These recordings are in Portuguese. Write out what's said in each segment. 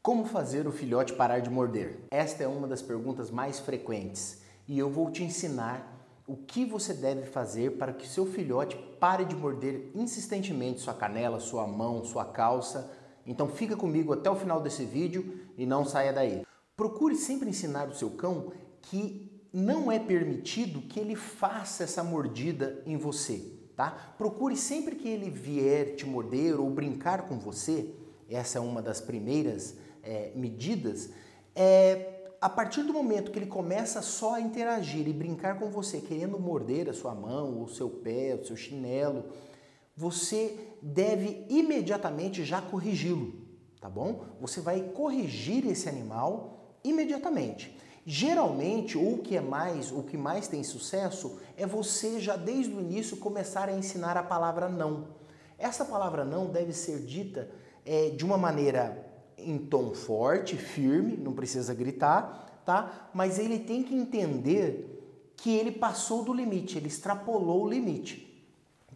Como fazer o filhote parar de morder? Esta é uma das perguntas mais frequentes e eu vou te ensinar o que você deve fazer para que seu filhote pare de morder insistentemente sua canela, sua mão, sua calça. Então fica comigo até o final desse vídeo e não saia daí. Procure sempre ensinar o seu cão que não é permitido que ele faça essa mordida em você, tá? Procure sempre que ele vier te morder ou brincar com você, essa é uma das primeiras medidas, a partir do momento que ele começa só a interagir e brincar com você, querendo morder a sua mão, o seu pé, o seu chinelo, você deve imediatamente já corrigi-lo, tá bom? Você vai corrigir esse animal imediatamente. Geralmente, o que mais tem sucesso é você já desde o início começar a ensinar a palavra não. Essa palavra não deve ser dita de uma maneira em tom forte, firme, não precisa gritar, tá? Mas ele tem que entender que ele passou do limite, ele extrapolou o limite.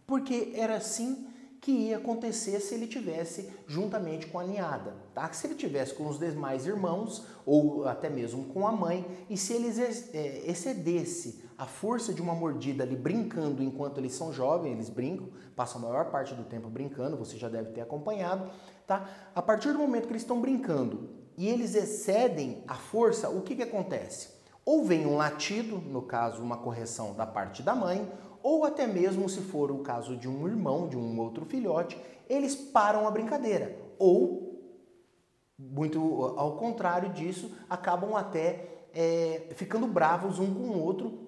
Porque era assim que ia acontecer se ele tivesse juntamente com a ninhada, tá? Se ele tivesse com os demais irmãos ou até mesmo com a mãe e se ele excedesse a força de uma mordida ali brincando enquanto eles são jovens, eles brincam, passam a maior parte do tempo brincando, você já deve ter acompanhado, tá? A partir do momento que eles estão brincando e eles excedem a força, o que acontece? Ou vem um latido, no caso uma correção da parte da mãe, ou até mesmo se for o caso de um irmão, de um outro filhote, eles param a brincadeira. Ou, muito ao contrário disso, acabam até ficando bravos um com o outro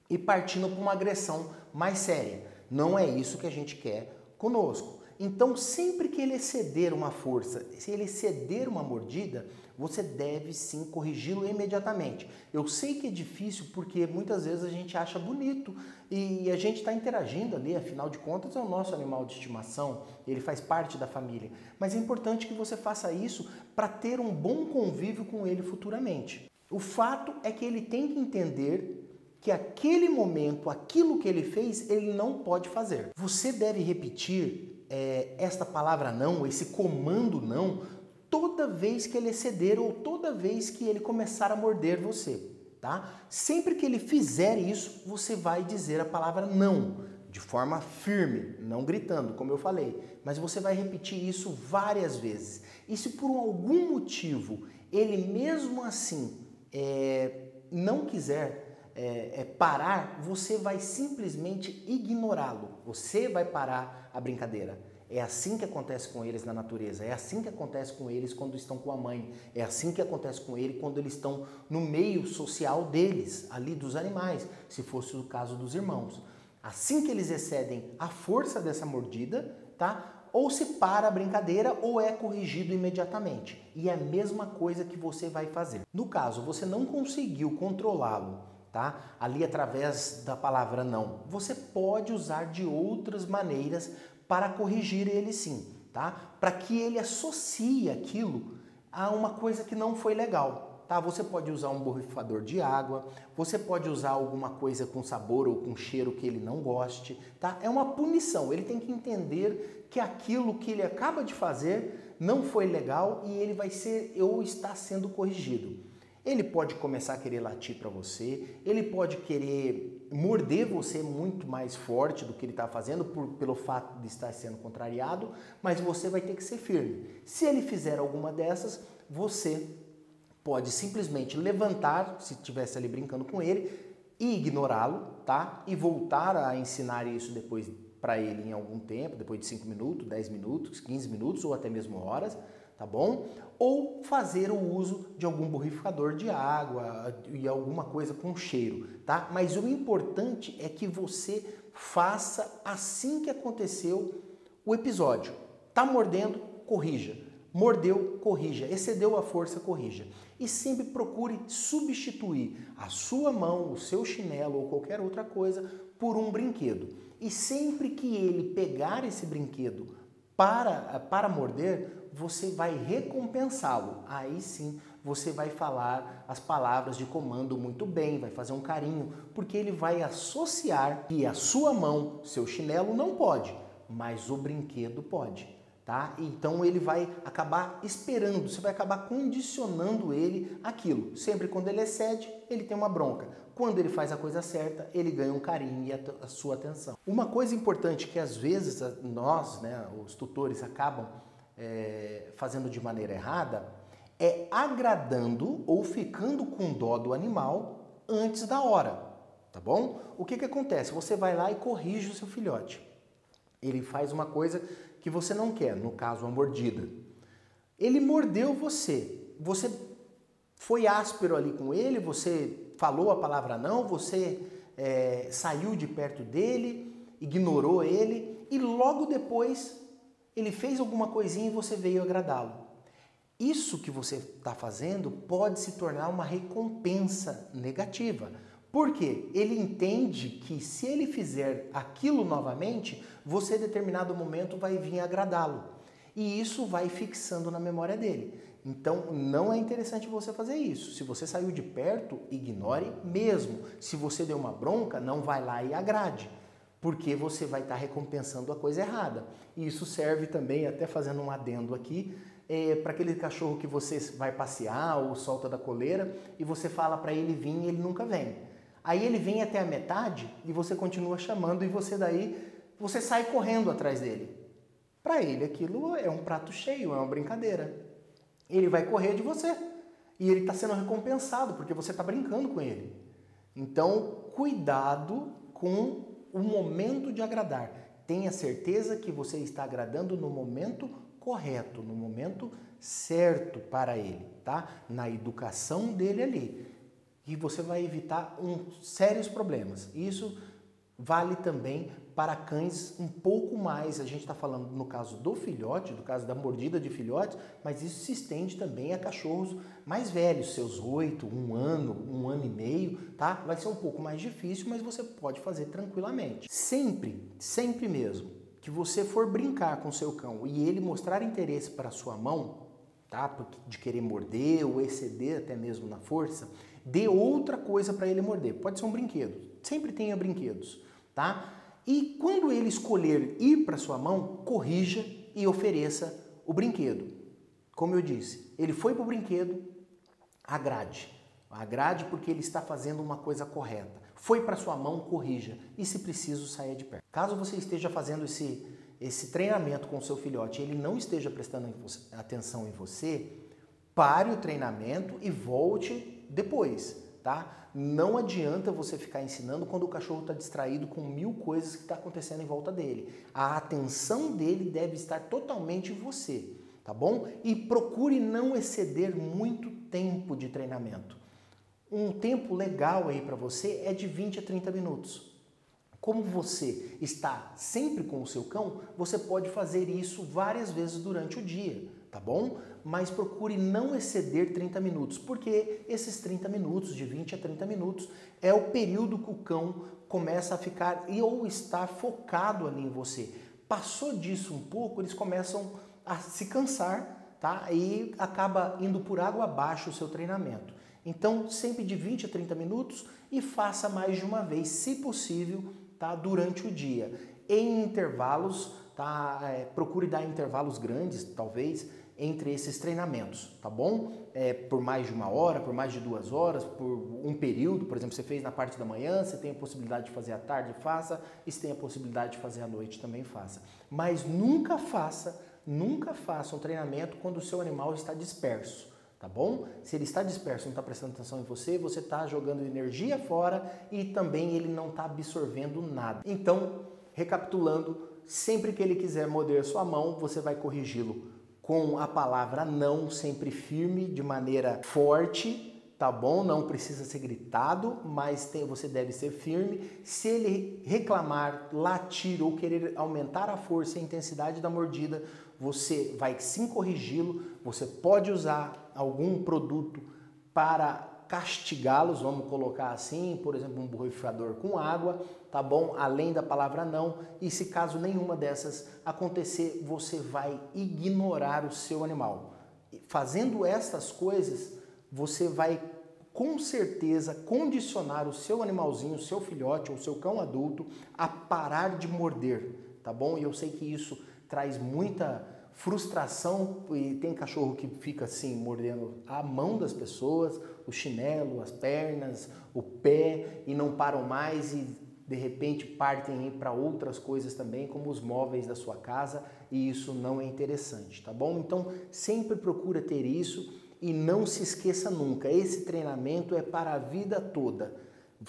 e partindo para uma agressão mais séria. Não é isso que a gente quer conosco. Então, sempre que ele exceder uma força, se ele exceder uma mordida, você deve sim corrigi-lo imediatamente. Eu sei que é difícil porque muitas vezes a gente acha bonito e a gente está interagindo ali, afinal de contas é o nosso animal de estimação, ele faz parte da família. Mas é importante que você faça isso para ter um bom convívio com ele futuramente. O fato é que ele tem que entender que aquele momento, aquilo que ele fez, ele não pode fazer. Você deve repetir esta palavra não, esse comando não, toda vez que ele exceder ou toda vez que ele começar a morder você, tá? Sempre que ele fizer isso, você vai dizer a palavra não, de forma firme, não gritando, como eu falei, mas você vai repetir isso várias vezes. E se por algum motivo ele mesmo assim não quiser parar, você vai simplesmente ignorá-lo. Você vai parar a brincadeira. É assim que acontece com eles na natureza, é assim que acontece com eles quando estão com a mãe, é assim que acontece com ele quando eles estão no meio social deles, ali dos animais, se fosse o caso dos irmãos. Assim que eles excedem a força dessa mordida, tá? Ou se para a brincadeira ou é corrigido imediatamente. E é a mesma coisa que você vai fazer. No caso, você não conseguiu controlá-lo, tá? Ali através da palavra não. Você pode usar de outras maneiras para corrigir ele sim, tá? Para que ele associe aquilo a uma coisa que não foi legal, tá? Você pode usar um borrifador de água, você pode usar alguma coisa com sabor ou com cheiro que ele não goste, tá? É uma punição, ele tem que entender que aquilo que ele acaba de fazer não foi legal e ele vai ser ou está sendo corrigido. Ele pode começar a querer latir para você, ele pode querer morder você muito mais forte do que ele está fazendo pelo fato de estar sendo contrariado, mas você vai ter que ser firme. Se ele fizer alguma dessas, você pode simplesmente levantar, se estivesse ali brincando com ele, e ignorá-lo, tá? E voltar a ensinar isso depois para ele em algum tempo, depois de 5 minutos, 10 minutos, 15 minutos ou até mesmo horas, tá bom? Ou fazer o uso de algum borrifador de água e alguma coisa com cheiro, tá? Mas o importante é que você faça assim que aconteceu o episódio. Tá mordendo? Corrija. Mordeu? Corrija. Excedeu a força? Corrija. E sempre procure substituir a sua mão, o seu chinelo ou qualquer outra coisa por um brinquedo. E sempre que ele pegar esse brinquedo para morder, você vai recompensá-lo. Aí sim, você vai falar as palavras de comando muito bem, vai fazer um carinho, porque ele vai associar que a sua mão, seu chinelo não pode, mas o brinquedo pode. tá? Então ele vai acabar esperando, você vai acabar condicionando ele àquilo. Sempre quando ele excede, ele tem uma bronca. Quando ele faz a coisa certa, ele ganha um carinho e a sua atenção. Uma coisa importante que às vezes nós, né, os tutores, acabam fazendo de maneira errada é agradando ou ficando com dó do animal antes da hora, tá bom? O que acontece? Você vai lá e corrige o seu filhote. Ele faz uma coisa que você não quer, no caso, a mordida. Ele mordeu você, você foi áspero ali com ele, você falou a palavra não, você saiu de perto dele, ignorou ele e logo depois ele fez alguma coisinha e você veio agradá-lo. Isso que você está fazendo pode se tornar uma recompensa negativa. Por quê? Ele entende que se ele fizer aquilo novamente, você em determinado momento vai vir agradá-lo. E isso vai fixando na memória dele. Então não é interessante você fazer isso. Se você saiu de perto, ignore mesmo. Se você deu uma bronca, não vai lá e agrade, porque você vai estar recompensando a coisa errada. E isso serve também, até fazendo um adendo aqui, para aquele cachorro que você vai passear ou solta da coleira e você fala para ele vir e ele nunca vem. Aí ele vem até a metade e você continua chamando e você sai correndo atrás dele. Para ele aquilo é um prato cheio, é uma brincadeira. Ele vai correr de você e ele está sendo recompensado porque você está brincando com ele. Então, cuidado com o momento de agradar. Tenha certeza que você está agradando no momento correto, no momento certo para ele, tá? Na educação dele ali. E você vai evitar sérios problemas. Isso vale também para cães um pouco mais, a gente está falando no caso do filhote, no caso da mordida de filhotes, mas isso se estende também a cachorros mais velhos, seus 8, 1 ano e meio, tá? Vai ser um pouco mais difícil, mas você pode fazer tranquilamente. Sempre mesmo, que você for brincar com seu cão e ele mostrar interesse para a sua mão, tá? De querer morder ou exceder até mesmo na força, dê outra coisa para ele morder. Pode ser um brinquedo. Sempre tenha brinquedos, tá? E quando ele escolher ir para sua mão, corrija e ofereça o brinquedo. Como eu disse, ele foi para o brinquedo, agrade. Agrade porque ele está fazendo uma coisa correta. Foi para sua mão, corrija. E se preciso, saia de perto. Caso você esteja fazendo esse treinamento com o seu filhote e ele não esteja prestando atenção em você, pare o treinamento e volte depois, tá? Não adianta você ficar ensinando quando o cachorro está distraído com 1000 coisas que está acontecendo em volta dele. A atenção dele deve estar totalmente em você, tá bom? E procure não exceder muito tempo de treinamento. Um tempo legal aí para você é de 20 a 30 minutos. Como você está sempre com o seu cão, você pode fazer isso várias vezes durante o dia, tá bom? Mas procure não exceder 30 minutos, porque esses 30 minutos, de 20 a 30 minutos, é o período que o cão começa a ficar ou está focado ali em você. Passou disso um pouco, eles começam a se cansar, tá? E acaba indo por água abaixo o seu treinamento. Então, sempre de 20 a 30 minutos e faça mais de uma vez, se possível, tá? Durante o dia. Em intervalos, tá? Procure dar intervalos grandes, talvez, entre esses treinamentos, tá bom? Por mais de 1 hora, por mais de 2 horas, por um período, por exemplo, você fez na parte da manhã, você tem a possibilidade de fazer à tarde, faça, e se tem a possibilidade de fazer à noite, também faça. Mas nunca faça um treinamento quando o seu animal está disperso, tá bom? Se ele está disperso, não está prestando atenção em você, você está jogando energia fora e também ele não está absorvendo nada. Então, recapitulando, sempre que ele quiser morder sua mão, você vai corrigi-lo com a palavra não, sempre firme, de maneira forte, tá bom? Não precisa ser gritado, mas você deve ser firme. Se ele reclamar, latir ou querer aumentar a força e a intensidade da mordida, você vai sim corrigi-lo. Você pode usar algum produto para castigá-los, vamos colocar assim, por exemplo, um borrifador com água, tá bom? Além da palavra não, e se caso nenhuma dessas acontecer, você vai ignorar o seu animal. Fazendo estas coisas, você vai com certeza condicionar o seu animalzinho, o seu filhote ou o seu cão adulto a parar de morder, tá bom? E eu sei que isso traz muita frustração, e tem cachorro que fica assim mordendo a mão das pessoas, o chinelo, as pernas, o pé e não param mais e de repente partem para outras coisas também, como os móveis da sua casa, e isso não é interessante, tá bom? Então sempre procura ter isso e não se esqueça nunca, esse treinamento é para a vida toda.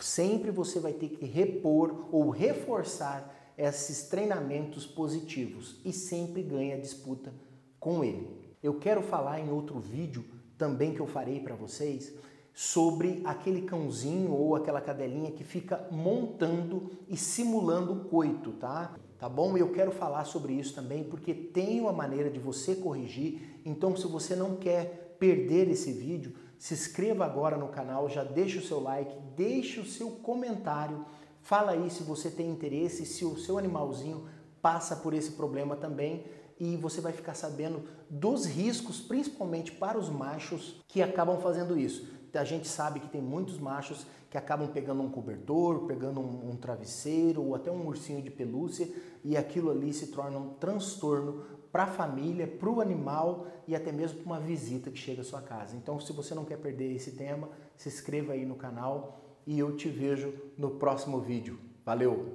Sempre você vai ter que repor ou reforçar esses treinamentos positivos e sempre ganha disputa com ele. Eu quero falar em outro vídeo também que eu farei para vocês sobre aquele cãozinho ou aquela cadelinha que fica montando e simulando o coito, tá? Tá bom? Eu quero falar sobre isso também porque tem uma maneira de você corrigir. Então, se você não quer perder esse vídeo, se inscreva agora no canal, já deixa o seu like, deixa o seu comentário, fala aí se você tem interesse, se o seu animalzinho passa por esse problema também e você vai ficar sabendo dos riscos, principalmente para os machos que acabam fazendo isso. A gente sabe que tem muitos machos que acabam pegando um cobertor, pegando um travesseiro ou até um ursinho de pelúcia e aquilo ali se torna um transtorno para a família, para o animal e até mesmo para uma visita que chega à sua casa. Então, se você não quer perder esse tema, se inscreva aí no canal e eu te vejo no próximo vídeo. Valeu!